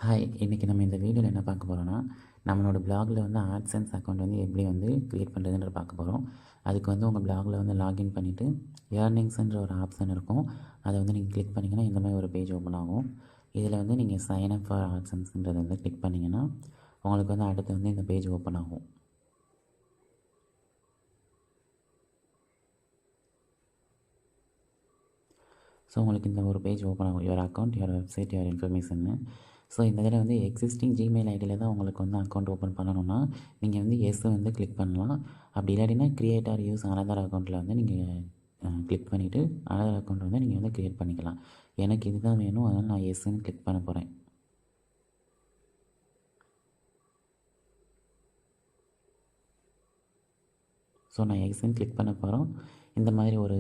Hi, இன்றைக்கி நம்ம இந்த வீடியோவில் என்ன பார்க்க போகிறோன்னா, நம்மளோட பிளாகில் வந்து ஆட்சன்ஸ் அக்கௌண்ட் வந்து எப்படி வந்து க்ரியேட் பண்ணுறதுன்ற பார்க்க போகிறோம். அதுக்கு வந்து உங்கள் பிளாகில் வந்து லாகின் பண்ணிவிட்டு ஏர்னிங்ஸ்ன்ற ஒரு ஆப்ஷன் இருக்கும். அதை வந்து நீங்கள் கிளிக் பண்ணிங்கன்னா இந்த மாதிரி ஒரு பேஜ் ஓப்பன் ஆகும். இதில் வந்து நீங்கள் சைன் அப் ஃபார் ஆட்சன்ஸ்ன்றதை வந்து கிளிக் பண்ணிங்கன்னா உங்களுக்கு வந்து அடுத்து வந்து இந்த பேஜ் ஓப்பன் ஆகும். ஸோ உங்களுக்கு இந்த ஒரு பேஜ் ஓப்பன் ஆகும். Your account, your website, your இன்ஃபர்மேஷன்னு. ஸோ இந்த இதில் வந்து எக்ஸிஸ்டிங் ஜிமெயில் ஐடியில் தான் உங்களுக்கு வந்து அக்கௌண்ட் ஓப்பன் பண்ணணும்னா நீங்கள் வந்து எஸ் வந்து கிளிக் பண்ணலாம். அப்படி இல்லாட்டினா கிரியேட் ஆர் யூஸ் அனதர் அக்கௌண்ட்டில் வந்து நீங்கள் கிளிக் பண்ணிவிட்டு அனதர் அக்கௌண்ட் வந்து நீங்கள் வந்து க்ரியேட் பண்ணிக்கலாம். எனக்கு இது தான் வேணும், அதனால் நான் எஸ்ன்னு கிளிக் பண்ண போகிறேன். ஸோ நான் எக்ஸ்ன்னு கிளிக் பண்ண போகிறோம். இந்த மாதிரி ஒரு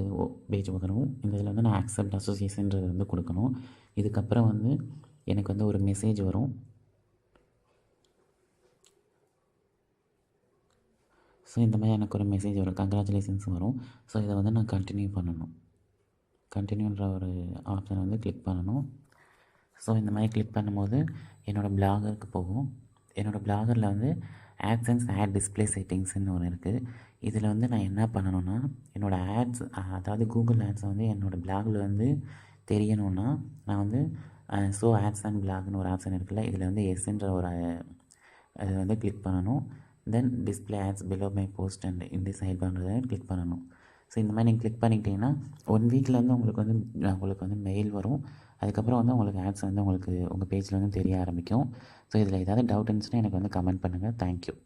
பேஜ் வரும். இந்த இதில் வந்து நான் அக்செப்ட் அசோசியேஷன்றது வந்து கொடுக்கணும். இதுக்கப்புறம் வந்து எனக்கு வந்து ஒரு மெசேஜ் வரும். ஸோ இந்த மாதிரி எனக்கு ஒரு மெசேஜ் வரும், கங்க்ராச்சுலேஷன்ஸ் வரும். ஸோ இதை வந்து நான் கண்டினியூ பண்ணணும். கண்டினியூன்ற ஒரு ஆப்ஷனை வந்து கிளிக் பண்ணணும். ஸோ இந்த மாதிரி கிளிக் பண்ணும்போது என்னோடய பிளாகருக்கு போகும். என்னோடய பிளாகரில் வந்து ஆட்சன்ஸ் ஆட் டிஸ்பிளே செட்டிங்ஸ்னு ஒன்று இருக்குது. இதில் வந்து நான் என்ன பண்ணணுன்னா, என்னோடய ஆட்ஸ் அதாவது கூகுள் ஆட்ஸை வந்து என்னோடய பிளாகில் வந்து தெரியணுன்னா நான் வந்து ஸோ ஆட்ஸ் அண்ட் பிளாக்னு ஒரு ஆப்ஷன் இருக்குல்ல, இதில் வந்து எஸ்ன்ற ஒரு அதை வந்து கிளிக் பண்ணணும். Then display ads below my post and இந்த சைட் பண்ணுறதை கிளிக் பண்ணணும். ஸோ இந்த மாதிரி நீங்கள் கிளிக் பண்ணிக்கிட்டிங்கன்னா 1 வீக்கில் வந்து உங்களுக்கு வந்து மெயில் வரும். அதுக்கப்புறம் வந்து உங்களுக்கு ஆட்ஸ் வந்து உங்களுக்கு உங்கள் பேஜில் வந்து தெரிய ஆரம்பிக்கும். ஸோ இதில் ஏதாவது டவுட் இருந்துச்சுன்னா எனக்கு வந்து கமெண்ட் பண்ணுங்கள். தேங்க்யூ.